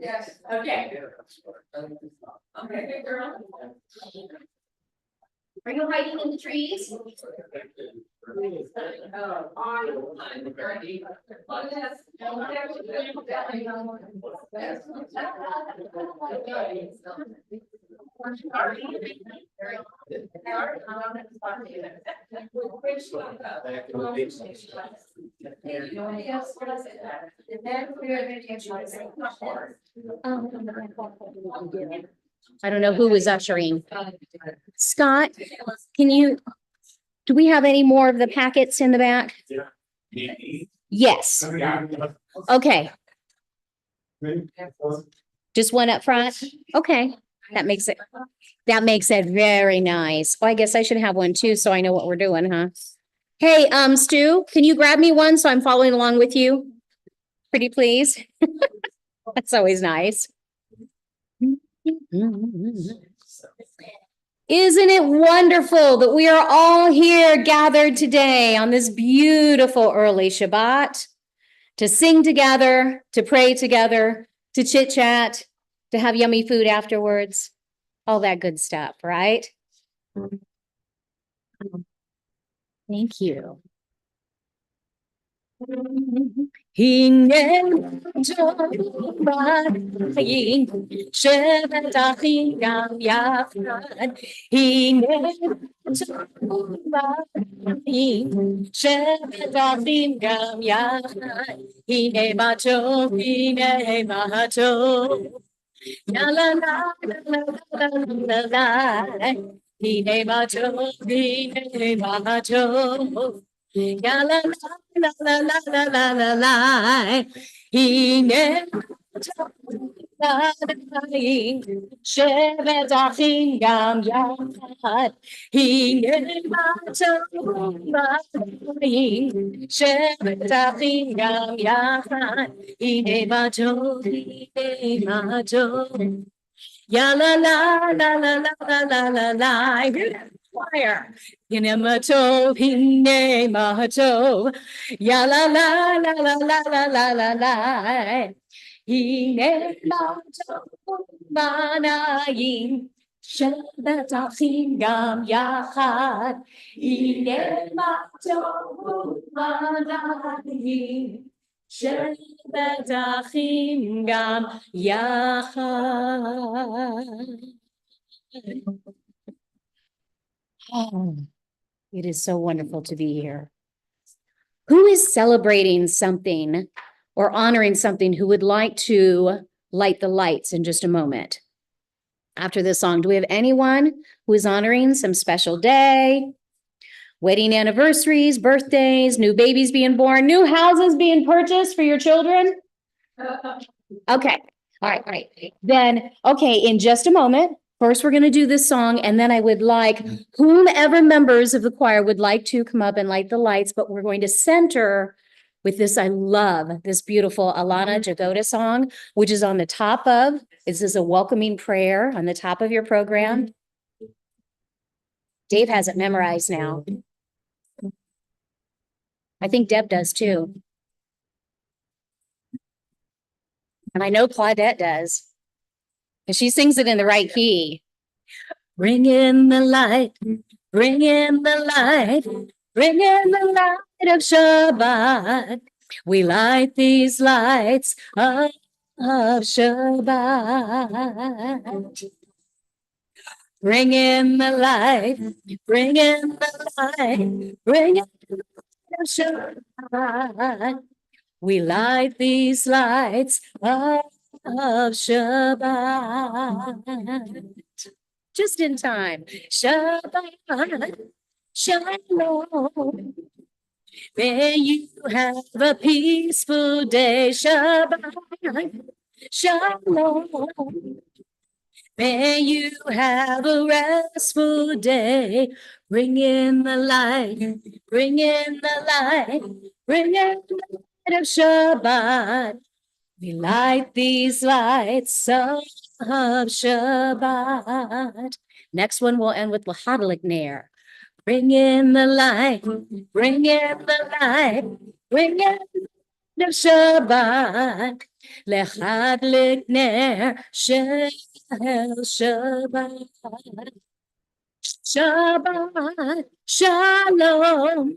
Yes. Okay. Okay, girl. Are you hiding in the trees? I don't know who was ushering. Scott, do we have any more of the packets in the back? Yes. Okay. Just one up front? Okay. That makes it very nice. Oh, I guess I should have one too, so I know what we're doing, huh? Hey, Stu, can you grab me one so I'm following along with you? Pretty please. That's always nice. Isn't it wonderful that we are all here gathered today on this beautiful early Shabbat to sing together, to pray together, to chit chat, to have yummy food afterwards, all that good stuff, right? Thank you. La la la la la la la la la. He never Shevet achim gam yachad. He never Shevet achim gam yachad. He never Ya la la la la la la la la la. Choir. Hinematov, hinematov. Ya la la la la la la la la la. Hinematov manayim. Shabbat achim gam yachad. Hinematov manayim. Shabbat achim gam yachad. Oh, it is so wonderful to be here. Who is celebrating something or honoring something who would like to light the lights in just a moment? After this song, do we have anyone who is honoring some special day? Wedding anniversaries, birthdays, new babies being born, new houses being purchased for your children? Okay. All right. Then, okay, in just a moment, first we're going to do this song, and then I would like whomever members of the choir would like to come up and light the lights, but we're going to center with this. I love this beautiful Alana Jagoda song, which is on the top of, this is a welcoming prayer on the top of your program. Dave has it memorized now. I think Deb does too. And I know Claudette does. And she sings it in the right key. Bring in the light, bring in the light, bring in the light of Shabbat. We light these lights of Shabbat. Bring in the light, bring in the light, bring in the light of Shabbat. We light these lights of Shabbat. Just in time. Shabbat, shalom. May you have a peaceful day. Shabbat, shalom. May you have a restful day. Bring in the light, bring in the light, bring in the light of Shabbat. We light these lights of Shabbat. Next one we'll end with Lahadalik Nair. Bring in the light, bring in the light, bring in the light Shabbat, lechadlik ner shel Shabbat. Shabbat, shalom,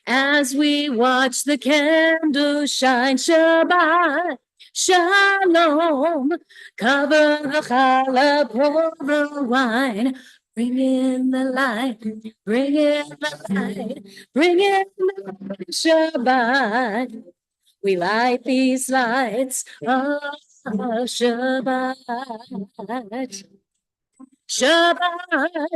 as we watch the candle shine. Shabbat, shalom, cover the challah, pour the wine. Bring in the light, bring in the light, bring in the Shabbat. We light these lights of Shabbat. Shabbat,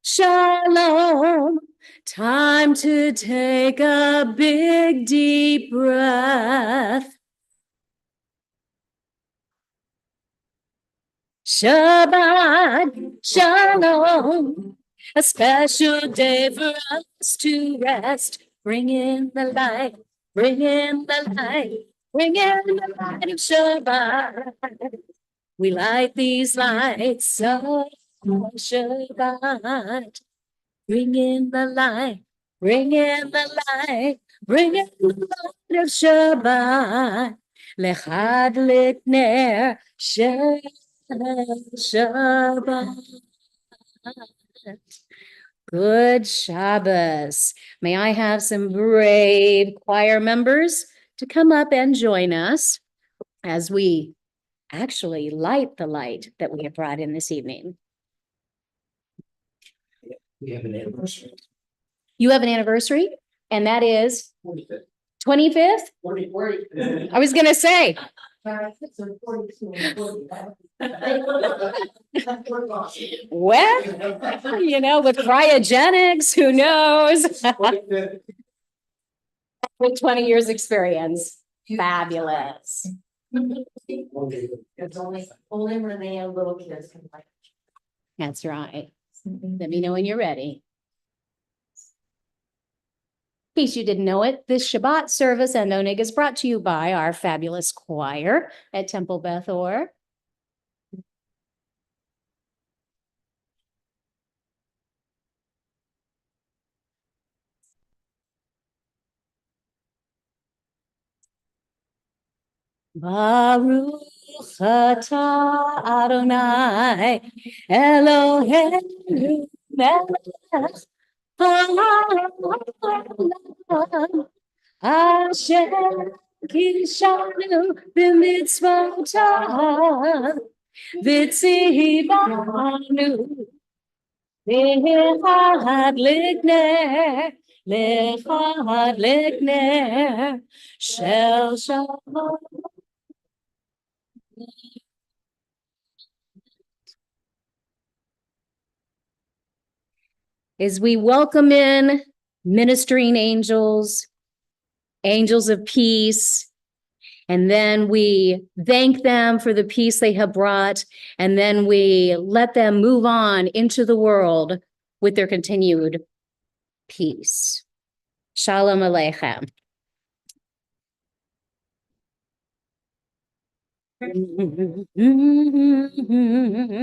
shalom. Time to take a big deep breath. Shabbat, shalom. A special day for us to rest. Bring in the light, bring in the light, bring in the light of Shabbat. We light these lights of Shabbat. Bring in the light, bring in the light, bring in the light of Shabbat. Lechadlik ner shel Shabbat. Good Shabbos. May I have some brave choir members to come up and join us as we actually light the light that we have brought in this evening. We have an anniversary. You have an anniversary, and that is 25th? 40. I was going to say. Well, with cryogenics, who knows? With 20 years experience. Fabulous. It's only when they have little kids can play. That's right. Let me know when you're ready. In case you didn't know it, this Shabbat service and Onig is brought to you by our fabulous choir at Temple Beth Or. Baruch atah Adonai Eloheinu melech haolam asher kishanu b'mitzvotav v'tzivanu lechad likner shel shalom. As we welcome in ministering angels, angels of peace, and then we thank them for the peace they have brought, and then we let them move on into the world with their continued peace. Shalom Aleichem.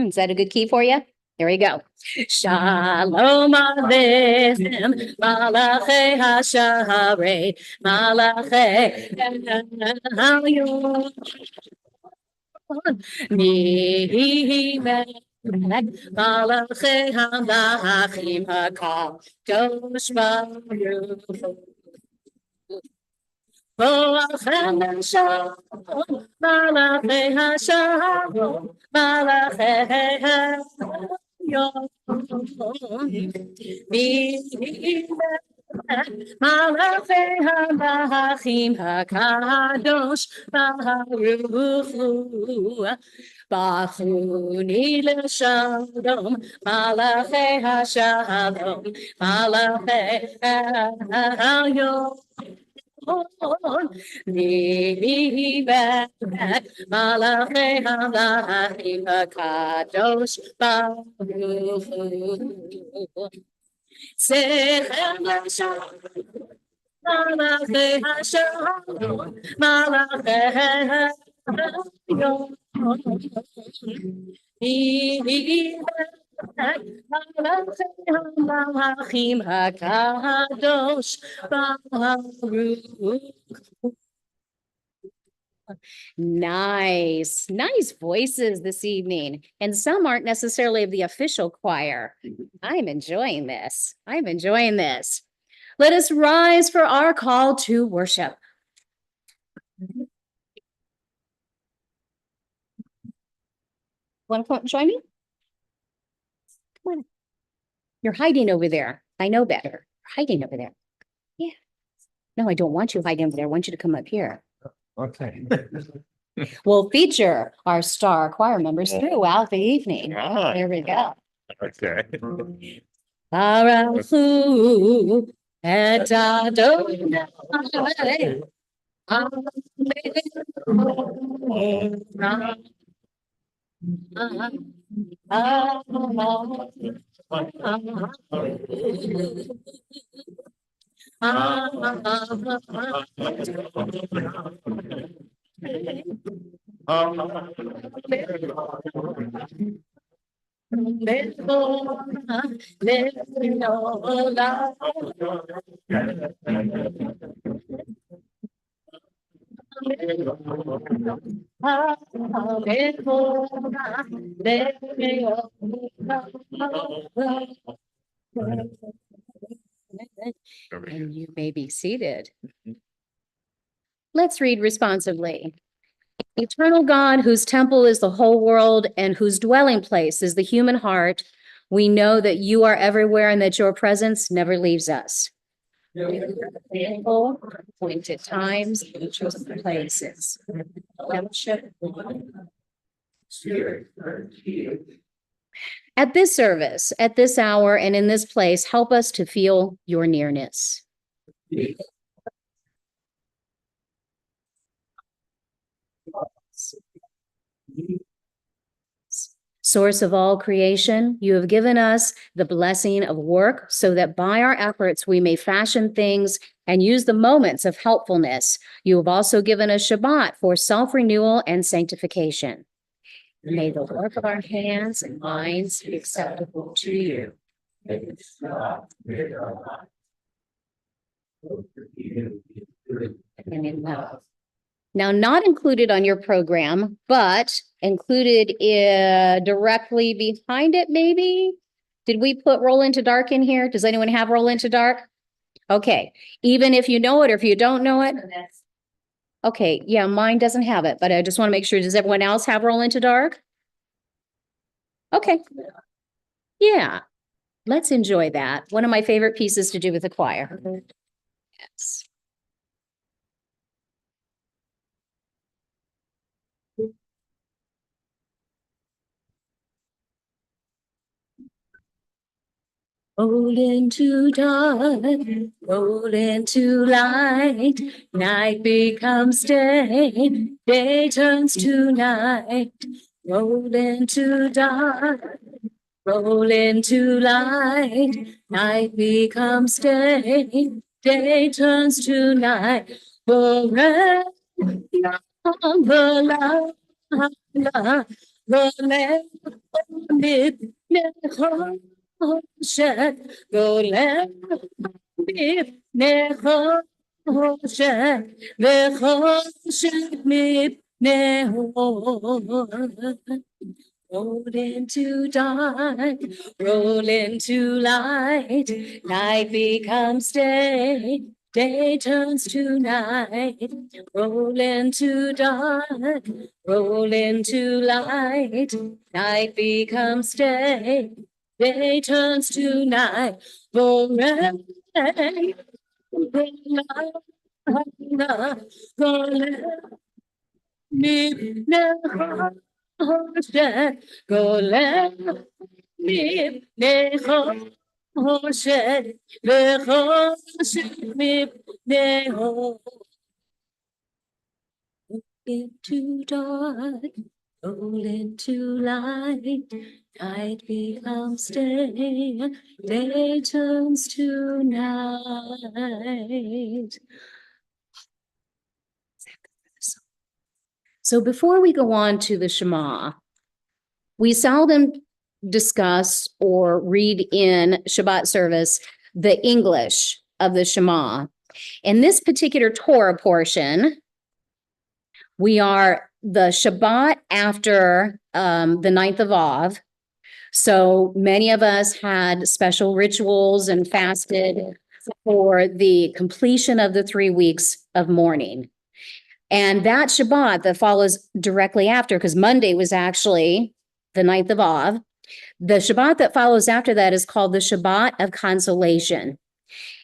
Is that a good key for you? Here we go. Shalom Aleichem, Malachei HaSharei, Malachei HaYom. Malachei HaMlachim HaKadosh Baruch Malachei HaShalom, Malachei HaYom, Malachei HaMlachim HaKadosh Baruch Bachuni l'shalom, Malachei HaShalom, Malachei HaYom. Malachei HaMlachim HaKadosh Baruch Sechem l'shalom, Malachei HaShalom, Malachei HaYom. Malachim HaKadosh Baruch Nice, nice voices this evening. And some aren't necessarily of the official choir. I'm enjoying this. I'm enjoying this. Let us rise for our call to worship. Want to come and join me? Come on. You're hiding over there. I know better. You're hiding over there. Yeah. No, I don't want you hiding over there. I want you to come up here. Okay. We'll feature our star choir members throughout the evening. There we go. Okay. Baruch et Adonai. And you may be seated. Let's read responsively. Eternal God, whose temple is the whole world and whose dwelling place is the human heart, we know that you are everywhere and that your presence never leaves us. Appointed times, chosen places. Fellowship. At this service, at this hour, and in this place, help us to feel your nearness. Source of all creation, you have given us the blessing of work so that by our efforts we may fashion things and use the moments of helpfulness. You have also given us Shabbat for self-renewal and sanctification. May the work of our hands and minds be acceptable to you. And in love. Now, not included on your program, but included directly behind it, maybe? Did we put Roll Into Dark in here? Does anyone have Roll Into Dark? Okay, even if you know it or if you don't know it. Okay, yeah, mine doesn't have it, but I just want to make sure, does everyone else have Roll Into Dark? Okay. Yeah, let's enjoy that. One of my favorite pieces to do with the choir. Yes. Roll into dark, roll into light, night becomes day, day turns to night. Roll into dark, roll into light, night becomes day, day turns to night. Forever the Golem roll into dark, roll into light, night becomes day, day turns to night. Roll into dark, roll into light, night becomes day, day turns to night. Forever, into dark, roll into light, night becomes day, day turns to night. So before we go on to the Shema, we seldom discuss or read in Shabbat service the English of the Shema. In this particular Torah portion, We are the Shabbat after the 9th of Av. So many of us had special rituals and fasted for the completion of the 3 weeks of mourning. And that Shabbat that follows directly after, because Monday was actually the 9th of Av, the Shabbat that follows after that is called the Shabbat of Consolation.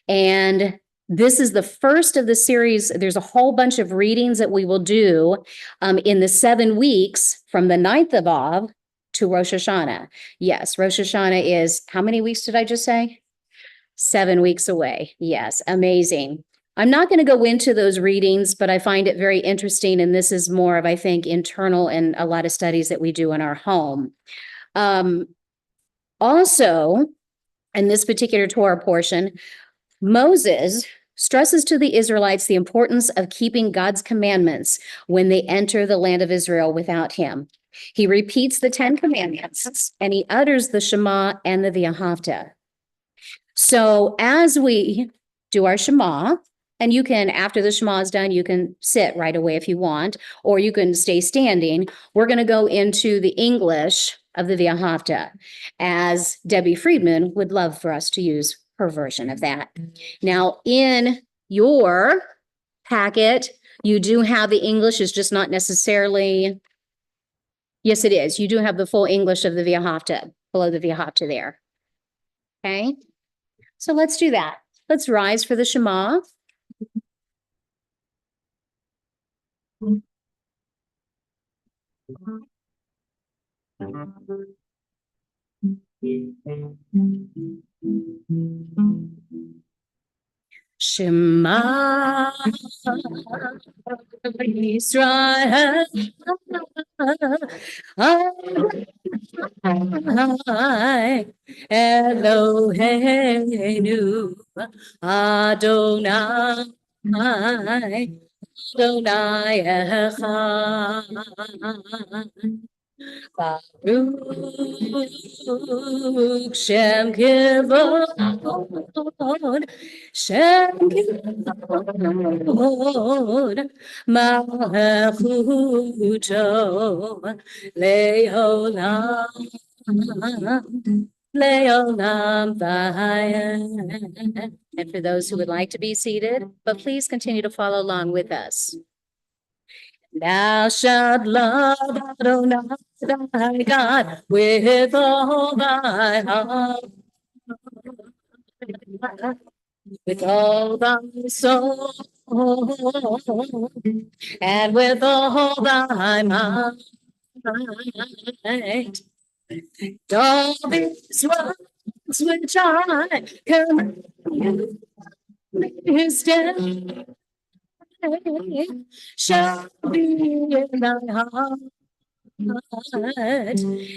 And this is the first of the series. There's a whole bunch of readings that we will do in the 7 weeks from the 9th of Av to Rosh Hashanah. Yes, Rosh Hashanah is, how many weeks did I just say? 7 weeks away. Yes, amazing. I'm not going to go into those readings, but I find it very interesting. And this is more of, I think, internal and a lot of studies that we do in our home. Also, in this particular Torah portion, Moses stresses to the Israelites the importance of keeping God's commandments when they enter the land of Israel without him. He repeats the 10 commandments and he utters the Shema and the V'ahavta. So as we do our Shema, and you can, after the Shema is done, you can sit right away if you want, or you can stay standing. We're going to go into the English of the V'ahavta, as Debbie Friedman would love for us to use her version of that. Now, in your packet, you do have the English, is just not necessarily, yes, it is. You do have the full English of the V'ahavta, below the V'ahavta there. Okay, so let's do that. Let's rise for the Shema. Shema Yisrael Eloheinu Adonai Adonai Echad Baruch Shem Kivod Shem Kivod Malchuto Leolam Leolam Vayed. And for those who would like to be seated, but please continue to follow along with us. Thou shalt love Adonai thy God with all thy heart, with all thy soul, and with all thy mind. All these words which I command you this day shall be in thy heart,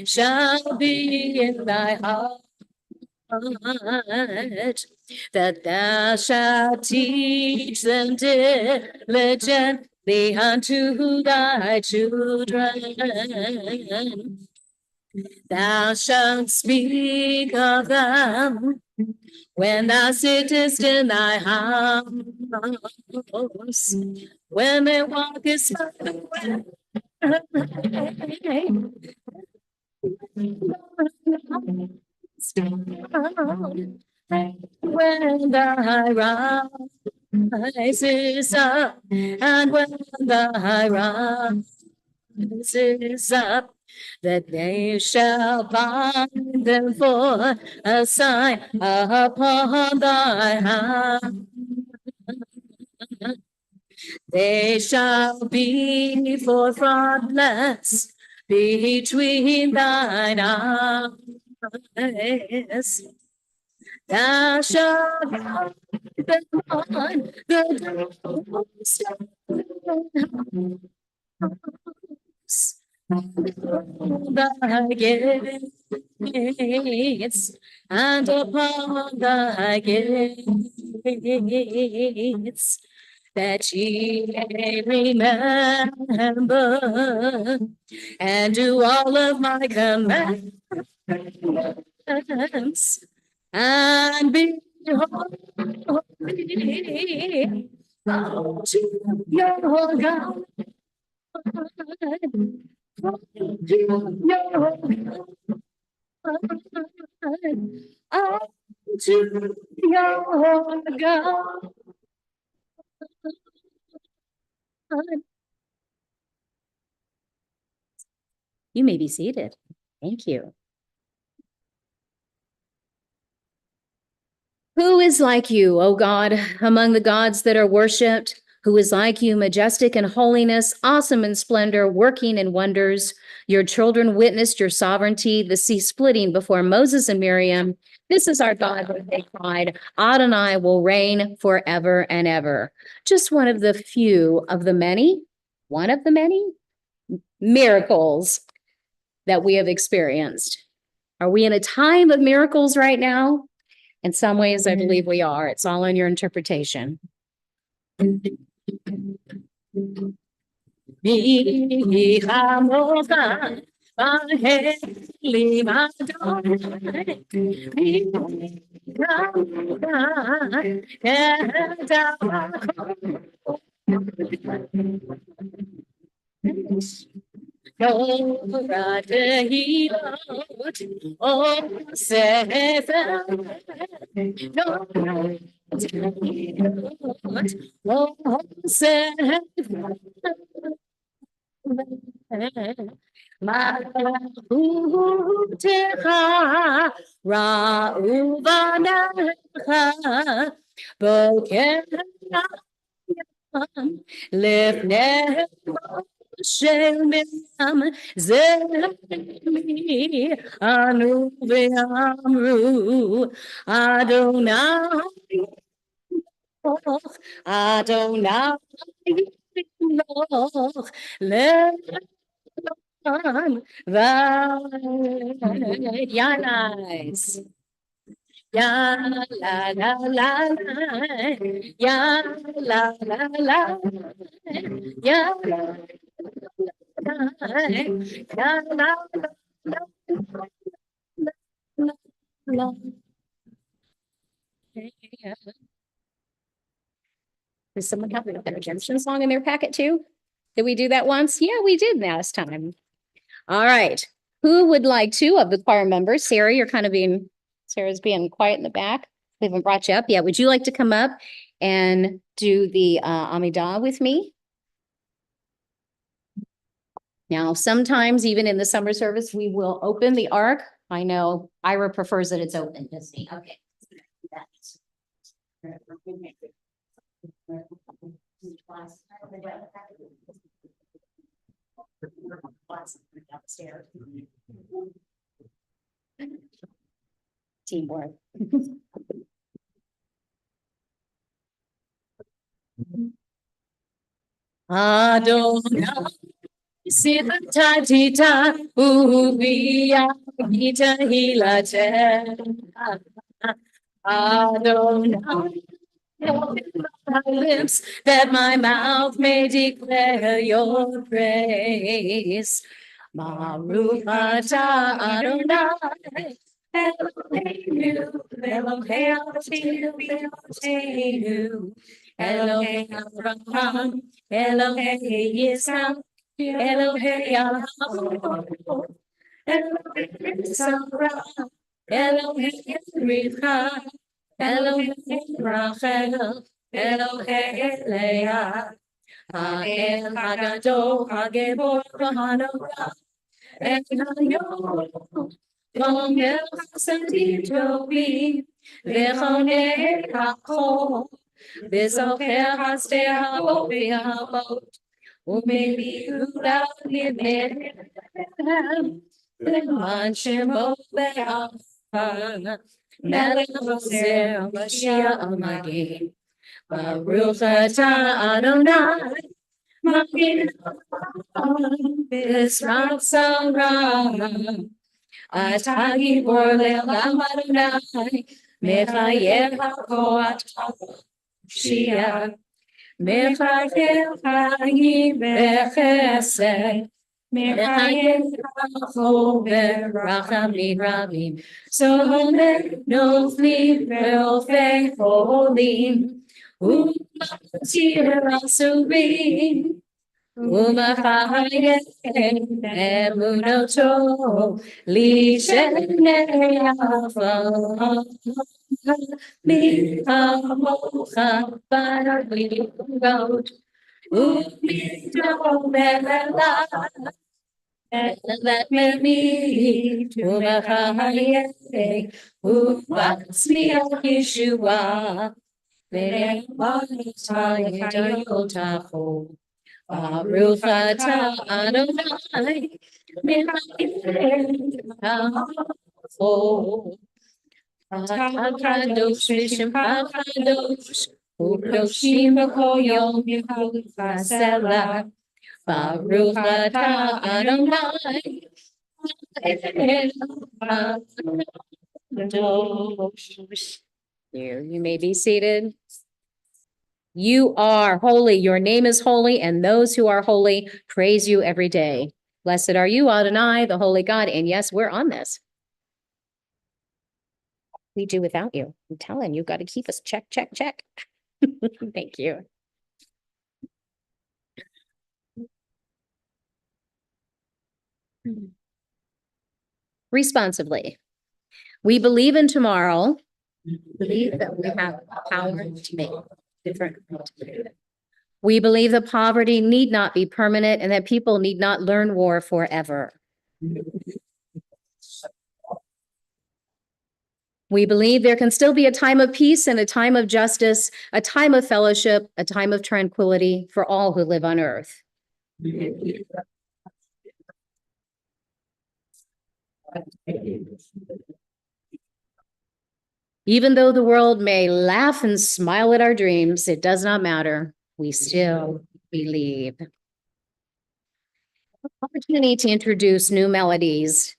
shall be in thy heart, that thou shalt teach them diligently unto thy children. Thou shalt speak of them when thou sittest in thy house, when they walkest by the way, when thy rises up, and when thy rises up, that they shall bind them for a sign upon thy hand. They shall be for frontlets between thine eyes. Thou shalt hide them on the doorstep thy gates, and upon thy gates, that ye may remember and do all of my commandments, and be holy unto your God. Unto your God. You may be seated. Thank you. Who is like you, O God, among the gods that are worshipped? Who is like you, majestic in holiness, awesome in splendor, working in wonders? Your children witnessed your sovereignty, the sea splitting before Moses and Miriam. This is our God, what they cried. Adonai will reign forever and ever. Just one of the few of the many, one of the many miracles that we have experienced. Are we in a time of miracles right now? In some ways, I believe we are. It's all in your interpretation. Lift Shelmim Zemi Anu Ve'amru Adonai Adonai Loch Le'an V'yanais Ya la la la la Ya la la la Ya la Does someone have a redemption song in their packet too? Did we do that once? Yeah, we did last time. All right. Who would like to of the choir members? Sarah, Sarah's being quiet in the back. We haven't brought you up yet. Would you like to come up and do the Amidah with me? Now, sometimes even in the summer service, we will open the ark. I know Ira prefers that it's open, doesn't he? Okay. Teamwork. Adonai. Sita tita ubia kita hilate Adonai my lips that my mouth may declare your praise. Baruch atah Adonai Eloheinu Elohei Avotinu Eloheinu Elohei Abraham Elohei Yitzhak Elohei Yaakov, Elohei Sarah, Elohei Rivka, Elohei Rachel, Elohei Leah, Ha'el Hagadol Hagebor V'Hanora, Elohim, Gomer Chasadim Tovim, V'chonei HaKol, V'zocher Hasdei Ha'avot V'Havot, Maybe you love me, למען שמו באהבה, מלך חוזר, משיח מגיע. ברוך אתה אדוני, מגן בעזרת צרה. אתה גיבור לעולם אדוני, מחייב הכוח תושיע. מחייב חיים בחסד, מחייב חוב ברחמים רבים, שונא נופלים ואופי חולים, ומציל אסורים, Umahaye emunoto lisheneyafa mihamocha barabirot umidomela that me umahaye uvatsmiya Yeshua ve'amayitayotaho Baruch atah Adonai, Michael, Kadosh V'Shemcha Kadosh, U'Kadoshim B'Kol Yom V'Selah. Baruch atah Adonai, Kadosh. You may be seated. You are holy. Your name is holy, and those who are holy praise you every day. Blessed are you, Adonai, the holy God. And yes, we're on this. We do without you. I'm telling you, you've got to keep us check. Thank you. Responsively. We believe in tomorrow. Believe that we have power to make different. We believe that poverty need not be permanent and that people need not learn war forever. We believe there can still be a time of peace and a time of justice, a time of fellowship, a time of tranquility for all who live on earth. Even though the world may laugh and smile at our dreams, it does not matter. We still believe. The opportunity to introduce new melodies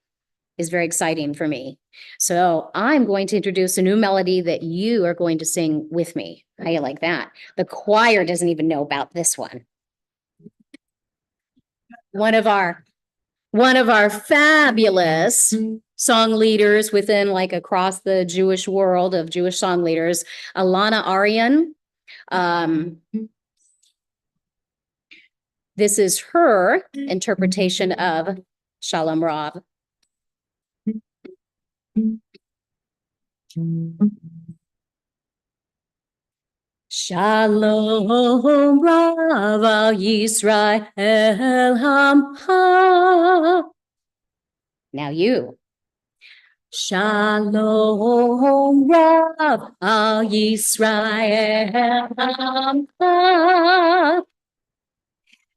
is very exciting for me. So I'm going to introduce a new melody that you are going to sing with me. How you like that? The choir doesn't even know about this one. One of our fabulous song leaders within, like, across the Jewish world of Jewish song leaders, Alana Aryan. This is her interpretation of Shalom Rav. Shalom Rav al Yisrael Hamha. Now you. Shalom Rav al Yisrael Hamha.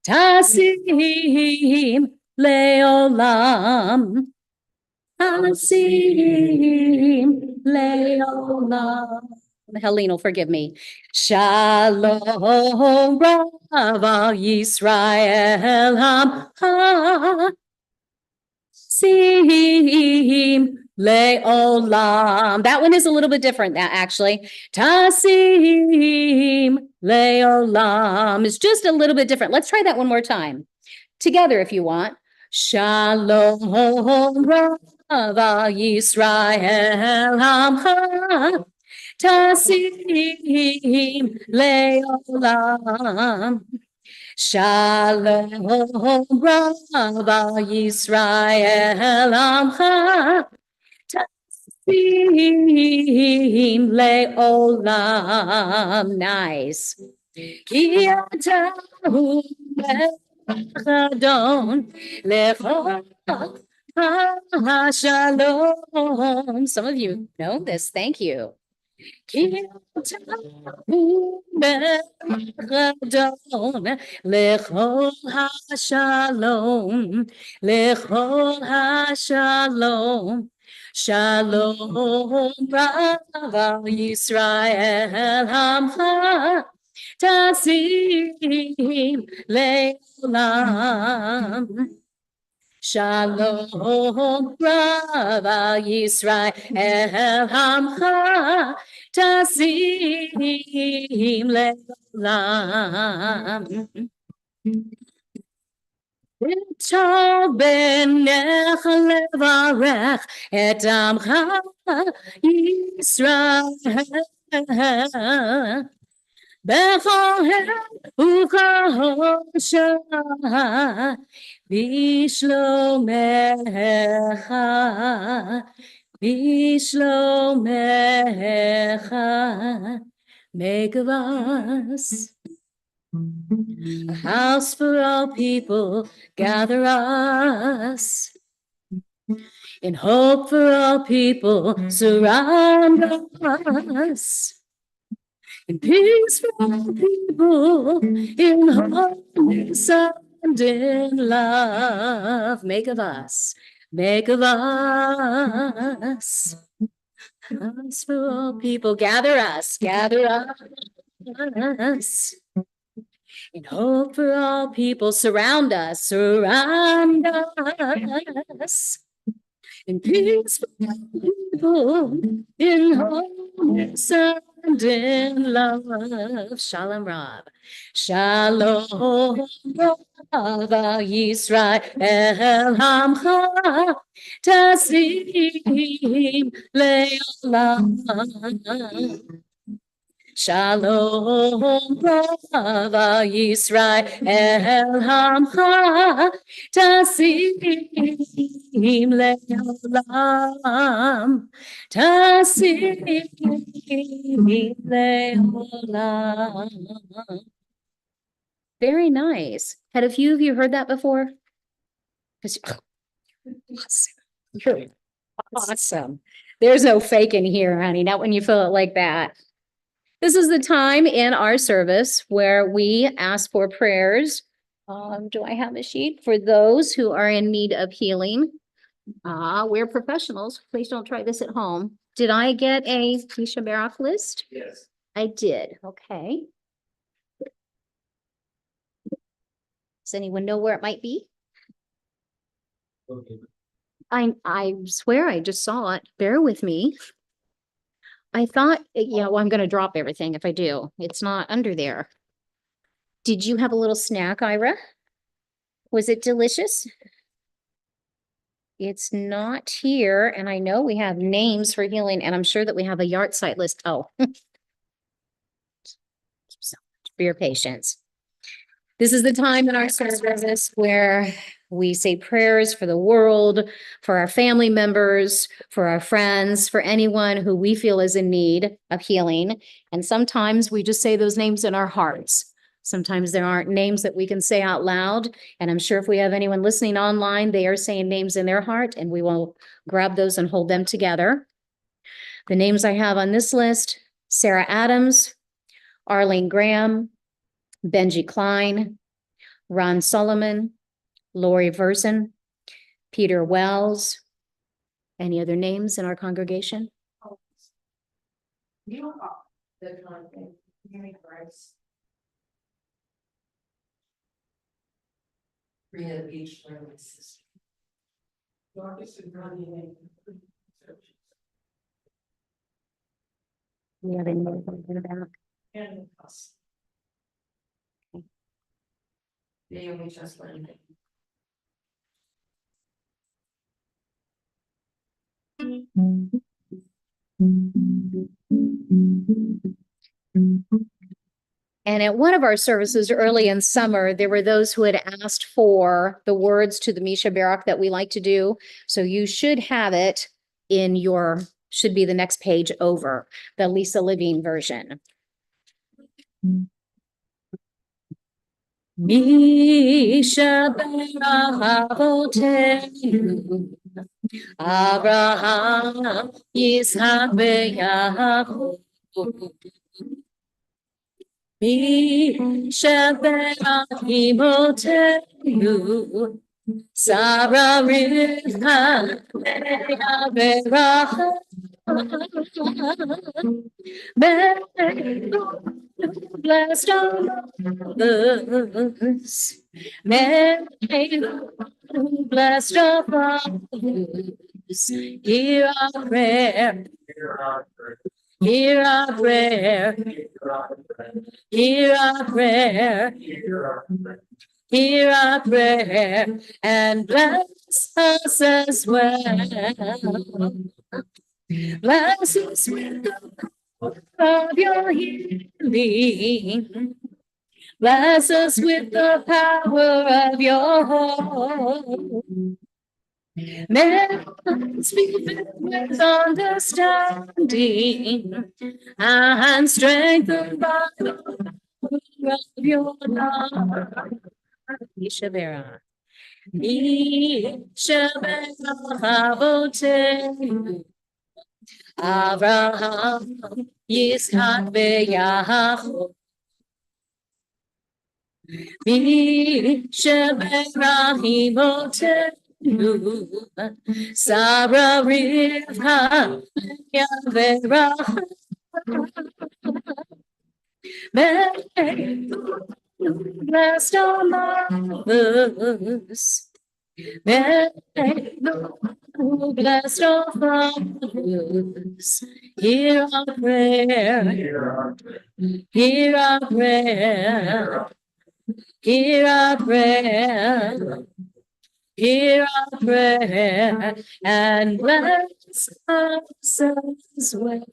Tasim leolam. Tasim leolam. Helene will forgive me. Shalom Rav al Yisrael Hamha. Sim leolam. That one is a little bit different, actually. Tasim leolam is just a little bit different. Let's try that one more time. Together, if you want. Shalom Rav al Yisrael Hamha. Tasim leolam. Shalom Rav al Yisrael Amcha. Tasim leolam. Nice. Ki atahu bechadon lechol ha-shalom. Some of you know this. Thank you. Lechol ha-shalom, lechol ha-shalom, shalom Rav al Yisrael Hamcha, tasim leolam. Shalom Rav al Yisrael Hamcha, tasim leolam. Tov b'necha levarech et amcha Yisrael. Bethlehem ukahosha bishlomecha bishlomecha. Make of us a house for all people. Gather us in hope for all people. Surround us in peace for all people. In holiness and in love. Make of us. Make of us. House for all people. Gather us. Gather us. In hope for all people, surround us, surround us. In peace for all people, in wholeness and in love. Shalom Rav. Shalom Rav Yisrael Hamcha Taslim Le'olam. Shalom Rava Yisrael Hamcha Tasim Le'olam. Tasim Le'olam. Very nice. Had a few of you heard that before? You're awesome. There's no fake in here, honey. Not when you feel it like that. This is the time in our service where we ask for prayers. Do I have a sheet for those who are in need of healing? We're professionals. Please don't try this at home. Did I get a Misha Barak list? Yes. I did. Okay. Does anyone know where it might be? Okay. I swear I just saw it. Bear with me. I thought, yeah, well, I'm going to drop everything if I do. It's not under there. Did you have a little snack, Ira? Was it delicious? It's not here, and I know we have names for healing, and I'm sure that we have a yard site list. Oh. So much for your patience. This is the time in our service where we say prayers for the world, for our family members, for our friends, for anyone who we feel is in need of healing. And sometimes we just say those names in our hearts. Sometimes there aren't names that we can say out loud. And I'm sure if we have anyone listening online, they are saying names in their heart, and we will grab those and hold them together. The names I have on this list: Sarah Adams, Arlene Graham, Benji Klein, Ron Solomon, Lori Verson, Peter Wells. Any other names in our congregation? You are the kind of thing. Mary Grace. Rita Beach, my sister. Marcus and Ronnie. We have any more in the back? And us. Naomi just learned it. And at one of our services early in summer, there were those who had asked for the words to the Misha Barak that we like to do. So you should have it in your, should be the next page over, the Lisa Levine version. Misha Barak Avotenu, Abraham, Yitzhak, Yaakov. Misha Barak Imotenu, Sarah Rivka, Leah Berachah. Blessed are others. Blessed are fathers. Hear our prayer. Hear our prayer. Hear our prayer. Hear our prayer. And bless us as well. Bless us with the of your healing. Bless us with the power of your hope. May us be filled with understanding and strengthened by the power of your love. Ishabera. Ishabera Avote. Abraham, Yitzhak, Yaakov. Mishaberahim Otenu, Sarah Rivka, Yavera, blessed our mothers, blessed our fathers, hear our prayer, hear our prayer. Hear our prayer, hear our prayer, and bless us as well.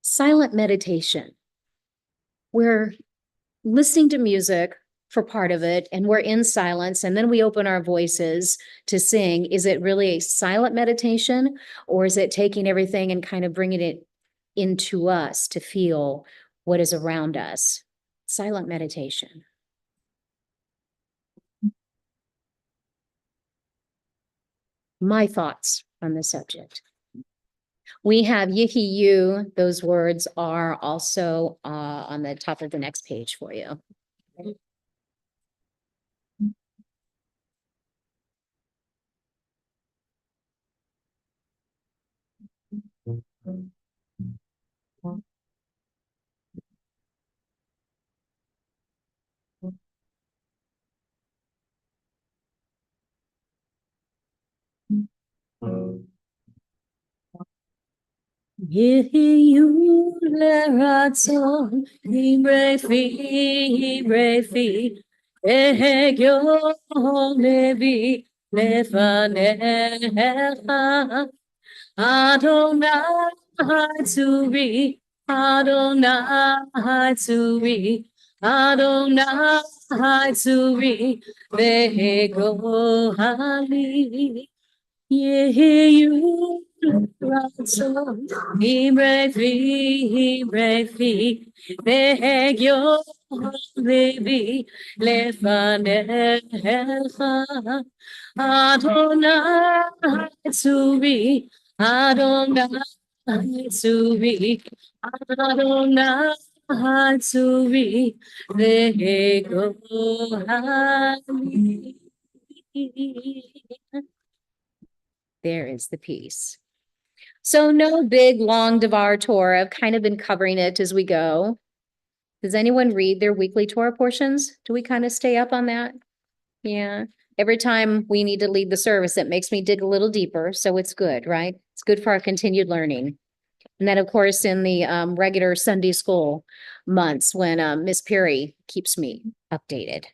Silent meditation. We're listening to music for part of it, and we're in silence, and then we open our voices to sing. Is it really a silent meditation, or is it taking everything and kind of bringing it into us to feel what is around us? Silent meditation. My thoughts on the subject. We have yihi you. Those words are also on the top of the next page for you. You lerazon ibrefi egyo levi lefanecha Adonai Tzuri Adonai Tzuri Adonai Tzuri Vego Hali Yehu Ratzon Ibrefi Vegyo Levi Lefanecha Adonai Tzuri Adonai Tzuri Adonai Tzuri Vego Hali. There is the piece. So no big long Devar Torah. I've kind of been covering it as we go. Does anyone read their weekly Torah portions? Do we kind of stay up on that? Yeah. Every time we need to lead the service, it makes me dig a little deeper. So it's good, right? It's good for our continued learning. And then, of course, in the regular Sunday school months when Miss Perry keeps me updated.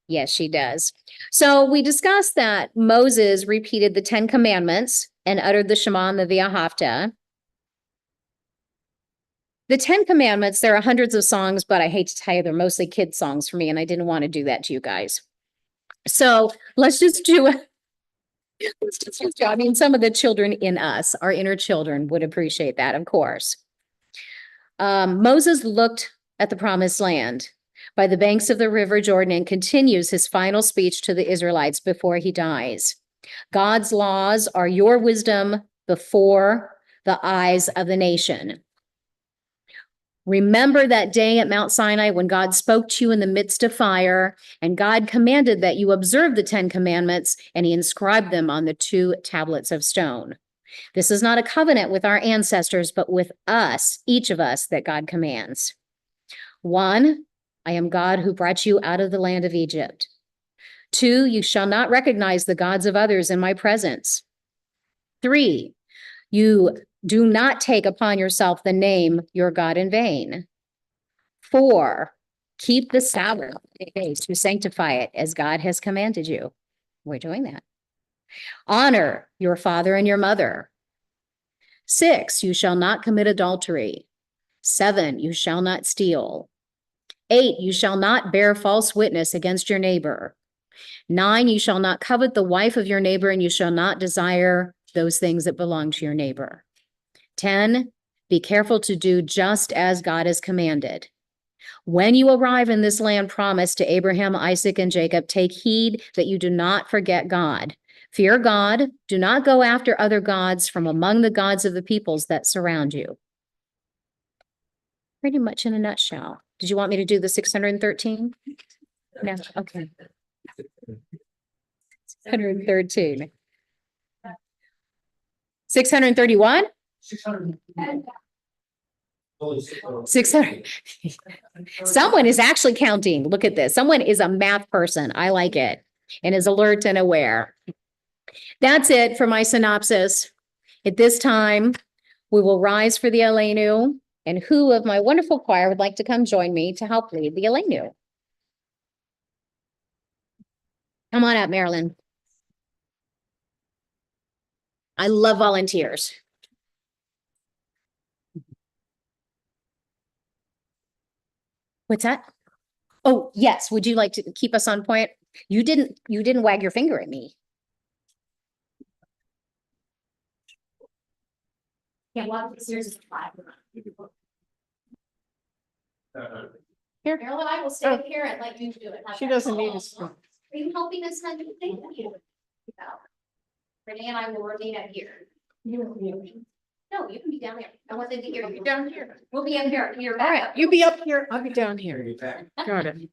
Yes, she does. So we discussed that Moses repeated the 10 commandments and uttered the Shema and the V'ahavta. The 10 commandments, there are hundreds of songs, but I hate to tell you, they're mostly kid songs for me, and I didn't want to do that to you guys. So let's just do it. I mean, some of the children in us, our inner children, would appreciate that, of course. Moses looked at the promised land by the banks of the river Jordan and continues his final speech to the Israelites before he dies. God's laws are your wisdom before the eyes of the nation. Remember that day at Mount Sinai when God spoke to you in the midst of fire, and God commanded that you observe the 10 commandments, and he inscribed them on the 2 tablets of stone. This is not a covenant with our ancestors, but with us, each of us, that God commands. 1, I am God who brought you out of the land of Egypt. 2, you shall not recognize the gods of others in my presence. 3, you do not take upon yourself the name your God in vain. 4, keep the Sabbath days to sanctify it as God has commanded you. We're doing that. Honor your father and your mother. 6, you shall not commit adultery. 7, you shall not steal. 8, you shall not bear false witness against your neighbor. 9, you shall not covet the wife of your neighbor, and you shall not desire those things that belong to your neighbor. 10, be careful to do just as God has commanded. When you arrive in this land promised to Abraham, Isaac, and Jacob, take heed that you do not forget God. Fear God. Do not go after other gods from among the gods of the peoples that surround you. Pretty much in a nutshell. Did you want me to do the 613? No, okay. 613. 631? 600. 600. Someone is actually counting. Look at this. Someone is a math person. I like it and is alert and aware. That's it for my synopsis. At this time, we will rise for the Elenu. And who of my wonderful choir would like to come join me to help lead the Elenu? Come on up, Marilyn. I love volunteers. What's that? Oh, yes. Would you like to keep us on point? You didn't wag your finger at me. Yeah, well, here's Here. Marilyn, I will stay here and let you do it. She doesn't need us. Are you helping us, honey? Thank you. Renee and I will remain up here. No, you can be down there. I want them to hear you. Down here. We'll be up here. You're All right, you be up here, I'll be down here. Got it.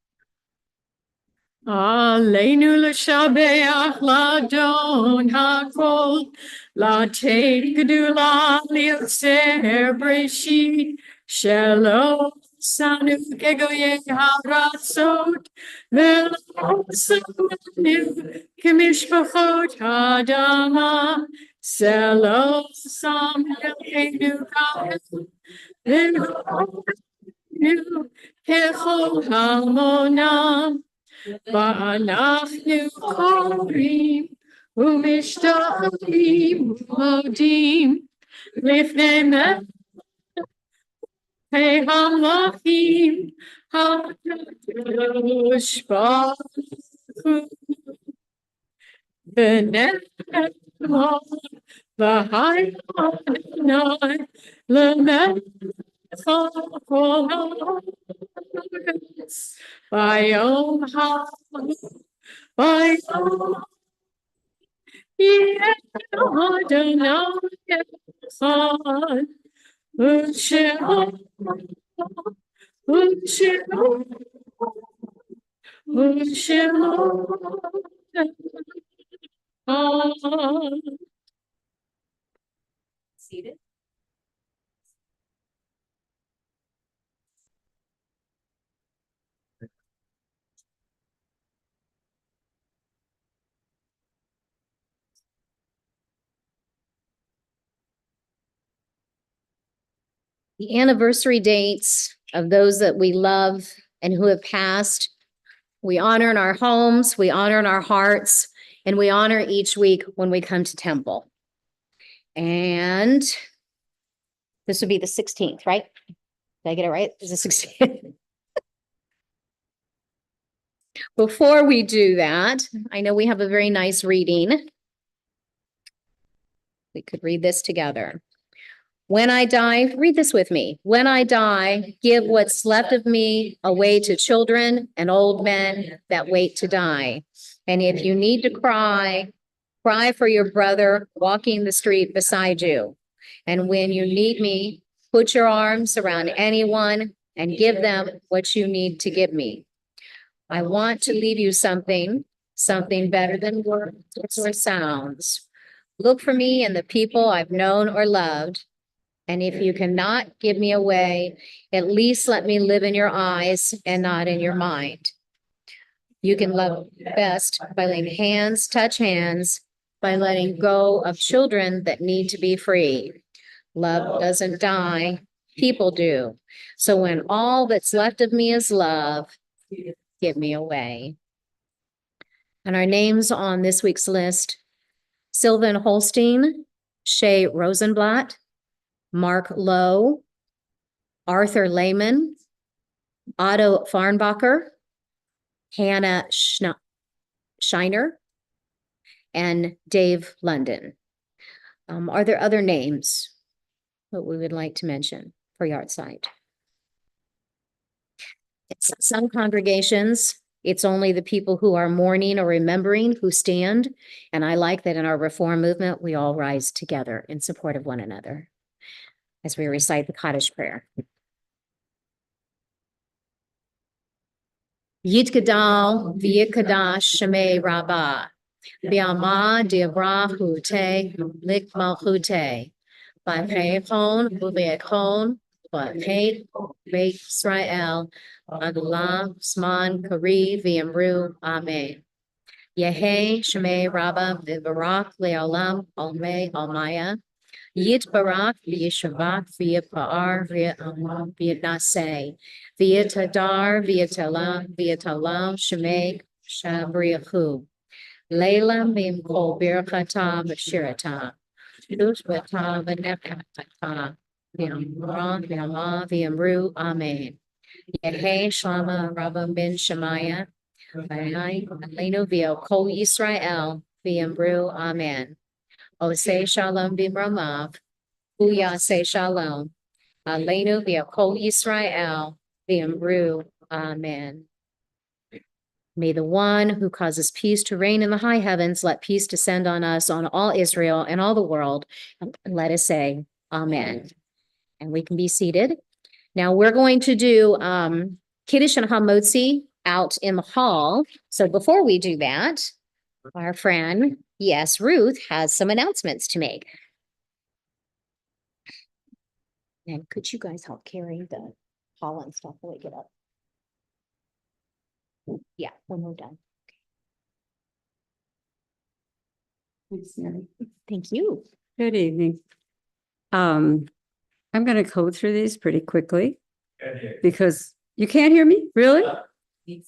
Aleinu l'shabeach l'adon hakol, l'teit gedula li'oser breshit, shelo sanu kegoyei haratzot, ve'lo sanu k'mishpachot ha'adama, selo sam Eloheinu ka'el, ve'lo kechol hamonam. ואנחנו קוראים ומשתחווים ומודים לפני מלכי המלכים הקדוש ברוך הוא ונאמר והיה אדוני למלך כל הארץ ביום יהיה אדוני אחד ושמו אחד. Seated. The anniversary dates of those that we love and who have passed, we honor in our homes, we honor in our hearts, and we honor each week when we come to temple. And this would be the 16th, right? Did I get it right? Is the 16th? Before we do that, I know we have a very nice reading. We could read this together. When I die, read this with me. When I die, give what's left of me away to children and old men that wait to die. And if you need to cry, cry for your brother walking the street beside you. And when you need me, put your arms around anyone and give them what you need to give me. I want to leave you something better than words or sounds. Look for me in the people I've known or loved. And if you cannot give me away, at least let me live in your eyes and not in your mind. You can love best by letting hands touch hands, by letting go of children that need to be free. Love doesn't die, people do. So when all that's left of me is love, give me away. And our names on this week's list Sylvan Holstein, Shay Rosenblatt, Mark Lowe, Arthur Lehman, Otto Farnbacher, Hannah Shiner, and Dave London. Are there other names that we would like to mention for Yahrzeit? Some congregations, it's only the people who are mourning or remembering who stand. And I like that in our Reform movement, we all rise together in support of one another as we recite the Kaddish prayer. Yitgadal v'yikadash shemei rabbah, v'yama diavrahu te lik malchute, v'peichon v'veichon, v'peit v'Yisrael, Adulam, Sman, Kari, V'Yamru, Amen. Yehe, Shemei, Rabba, V'Barak, Le'olam, Almei, Almaya. Yit Barak, V'Yishavak, V'Yipa'ar, V'Yitnaseh. V'Yitadar, V'Yitalam, Shemei, Shabriachu. Leila, Mim Kol Birchata, V'Shirata. Dushbata, V'Nefata. V'Yamru, Amen. Yehe Shlama Rabba ben Shemaya, Aleinu v'O Kol Yisrael, v'Yamru Amen. Osei Shalom b'Mromav, Uyasei Shalom, Aleinu v'O Kol Yisrael, v'Yamru Amen. May the one who causes peace to reign in the high heavens, let peace descend on us, on all Israel and all the world. And let us say Amen. And we can be seated. Now we're going to do Kiddush and Hamotzi out in the hall. So before we do that, our friend, yes, Ruth, has some announcements to make. And could you guys help carry the hall and stuff while we get up? Yeah, when we're done. Thank you. Good evening. I'm going to go through these pretty quickly because you can't hear me? Really?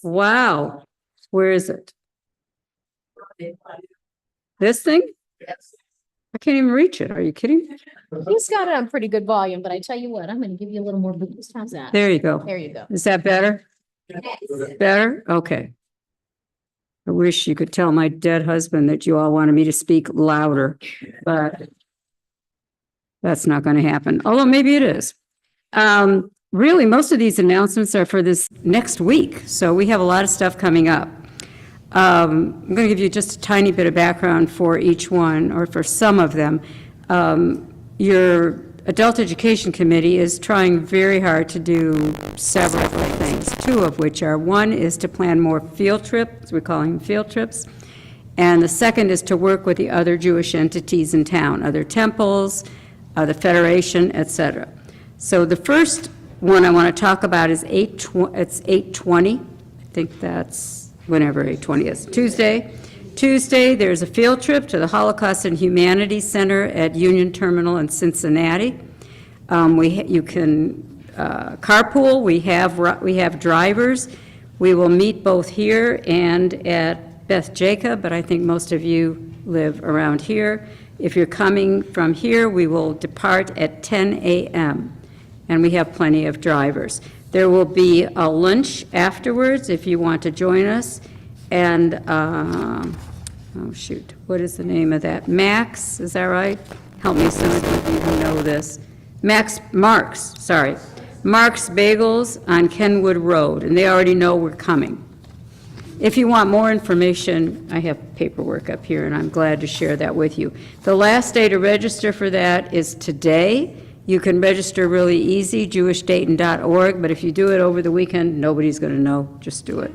Wow. Where is it? This thing? I can't even reach it. Are you kidding? He's got it on pretty good volume, but I tell you what, I'm going to give you a little more boost. How's that? There you go. There you go. Is that better? Better? Okay. I wish you could tell my dead husband that you all wanted me to speak louder, but that's not going to happen. Although maybe it is. Really, most of these announcements are for this next week. So we have a lot of stuff coming up. I'm going to give you just a tiny bit of background for each one, or for some of them. Your Adult Education Committee is trying very hard to do several things, two of which are, one is to plan more field trips, we're calling them field trips, and the second is to work with the other Jewish entities in town, other temples, the Federation, etc. So the first one I want to talk about is 8/20. I think that's whenever 8/20 is. Tuesday, there's a field trip to the Holocaust and Humanities Center at Union Terminal in Cincinnati. You can carpool. We have drivers. We will meet both here and at Beth Jacob, but I think most of you live around here. If you're coming from here, we will depart at 10 a.m. and we have plenty of drivers. There will be a lunch afterwards if you want to join us. And, oh shoot, what is the name of that? Max, is that right? Help me, some of you who know this. Mark's Bagels on Kenwood Road, and they already know we're coming. If you want more information, I have paperwork up here, and I'm glad to share that with you. The last day to register for that is today. You can register really easy, jewishDayton.org, but if you do it over the weekend, nobody's going to know. Just do it.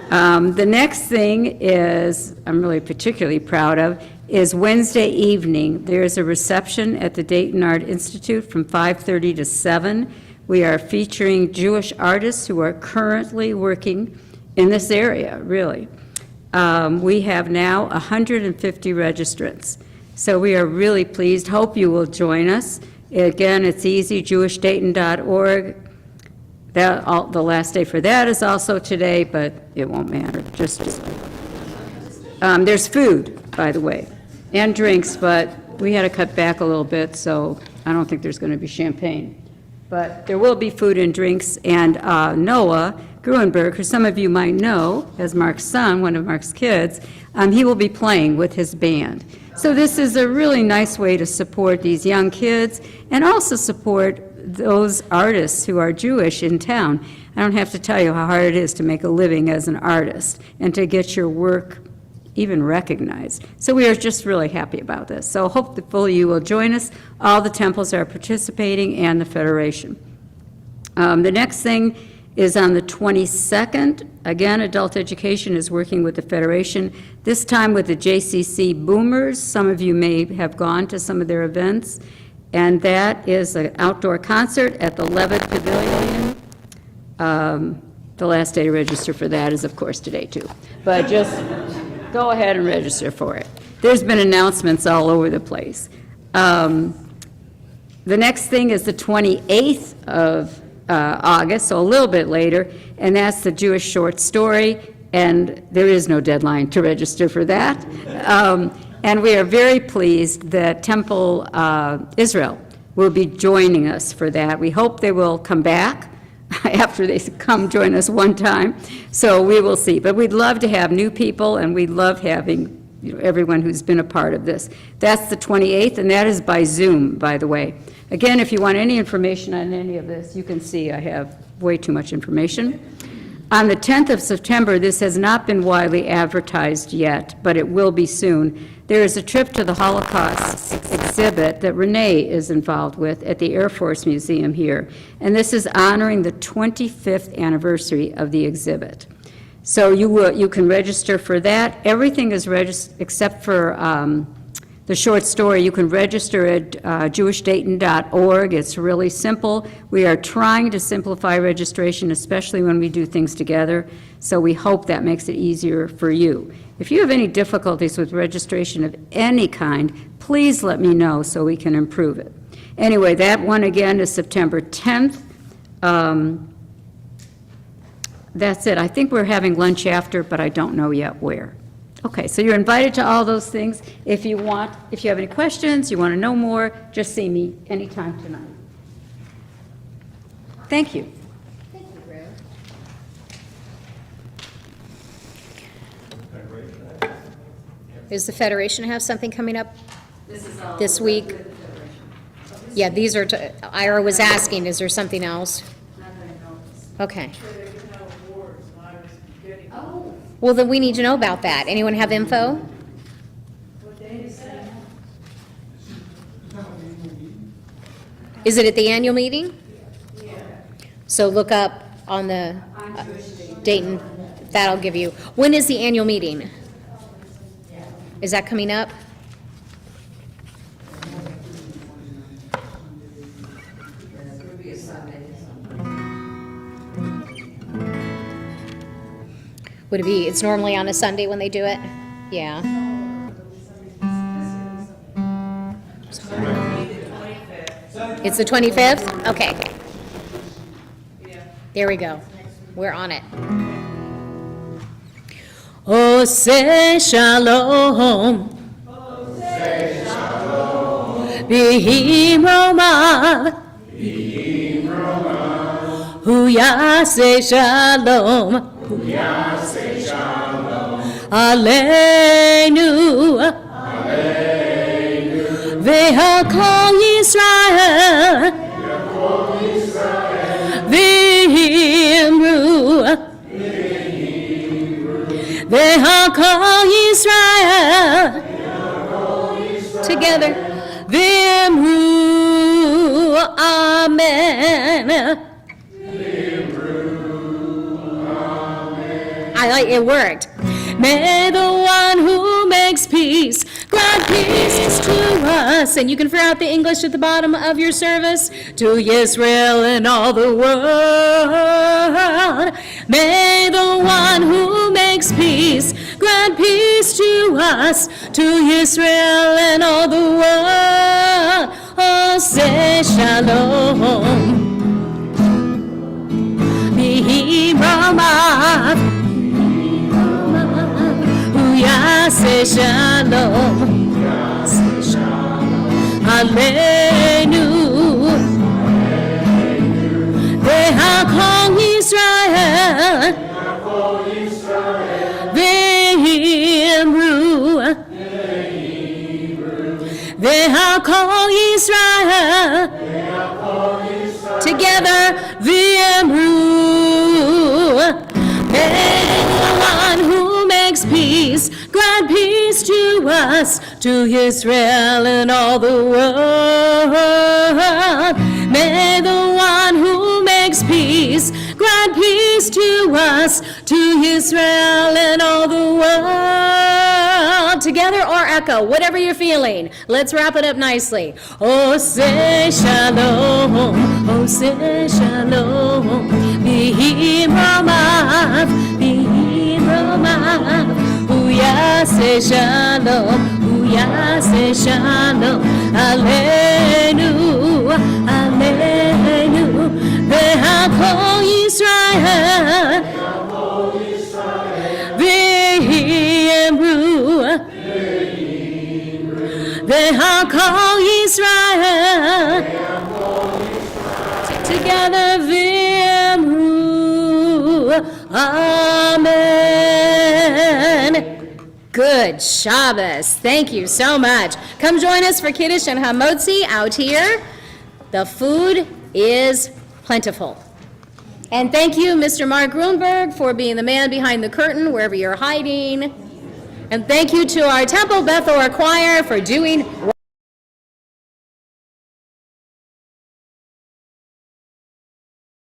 The next thing is, I'm really particularly proud of, is Wednesday evening. There's a reception at the Dayton Art Institute from 5:30 to 7. We are featuring Jewish artists who are currently working in this area, really. We have now 150 registrants. So we are really pleased. Hope you will join us. Again, it's easy, jewishDayton.org. The last day for that is also today, but it won't matter. There's food, by the way. and drinks, but we had to cut back a little bit, so I don't think there's going to be champagne. But there will be food and drinks, and Noah Gruenberg, who some of you might know as Mark's son, one of Mark's kids, he will be playing with his band. So this is a really nice way to support these young kids and also support those artists who are Jewish in town. I don't have to tell you how hard it is to make a living as an artist and to get your work even recognized. So we are just really happy about this. So hopefully you will join us. All the temples are participating and the Federation. The next thing is on the 22nd. Again, Adult Education is working with the Federation, this time with the JCC Boomers. Some of you may have gone to some of their events. And that is an outdoor concert at the Levitt Pavilion. The last day to register for that is, of course, today, too. But just go ahead and register for it. There's been announcements all over the place. The next thing is the 28th of August, so a little bit later, and that's the Jewish short story, and there is no deadline to register for that. And we are very pleased that Temple Israel will be joining us for that. We hope they will come back after they come join us one time, so we will see. But we'd love to have new people, and we love having everyone who's been a part of this. That's the 28th, and that is by Zoom, by the way. Again, if you want any information on any of this, you can see I have way too much information. On the 10th of September, this has not been widely advertised yet, but it will be soon. There is a trip to the Holocaust exhibit that Renee is involved with at the Air Force Museum here, and this is honoring the 25th anniversary of the exhibit. So you can register for that. Everything is registered except for the short story. You can register at jewishdayton.org. It's really simple. We are trying to simplify registration, especially when we do things together, so we hope that makes it easier for you. If you have any difficulties with registration of any kind, please let me know so we can improve it. Anyway, that one again is September 10th. That's it. I think we're having lunch after, but I don't know yet where. Okay, so you're invited to all those things. If you have any questions, you want to know more, just see me anytime tonight. Thank you. Thank you, Ruth. Does the Federation have something coming up this week? Yeah, these are, Ira was asking, is there something else? Okay. Well, then we need to know about that. Anyone have info? Is it at the annual meeting? Yeah. So look up on the Dayton, that'll give you. When is the annual meeting? Is that coming up? Would it be, it's normally on a Sunday when they do it? Yeah. It's the 25th? Okay. There we go. We're on it. Oh, say shalom. Oh, say shalom. Bihim romav. Bihim romav. Huya say shalom. Huya say shalom. Aleinu. Aleinu. Ve'hakol Yisrael. Ve'hakol Yisrael. V'himru. Ve'hakol Yisrael. Together. V'imru. Amen. It worked. May the one who makes peace grant peace to us. And you can figure out the English at the bottom of your service. To Israel and all the world. May the one who makes peace grant peace to us. To Israel and all the world. Oh, say shalom. Bihim Ramav. Yeah. Yase Shalom. Aleinu. Ve'hakol Yisrael. Ve'imru. Ve'hakol Yisrael. Together, Ve'imru. May the one who makes peace grant peace to us, to Israel and all the world. May the one who makes peace grant peace to us, to Israel and all the world. Together or echo, whatever you're feeling. Let's wrap it up nicely. Oh, say shalom. Oh, say shalom. Bihim Ramav. Bihim Ramav. Yase shalom, yase shalom, aleinu, aleinu, ve'hakol Yisrael, ve'imru, ve'hakol Yisrael, together ve'imru, amen. Good Shabbos. Thank you so much. Come join us for Kiddush and Hamotzi out here. The food is plentiful. And thank you, Mr. Mark Grunberg, for being the man behind the curtain wherever you're hiding. And thank you to our Temple Beth Or choir for doing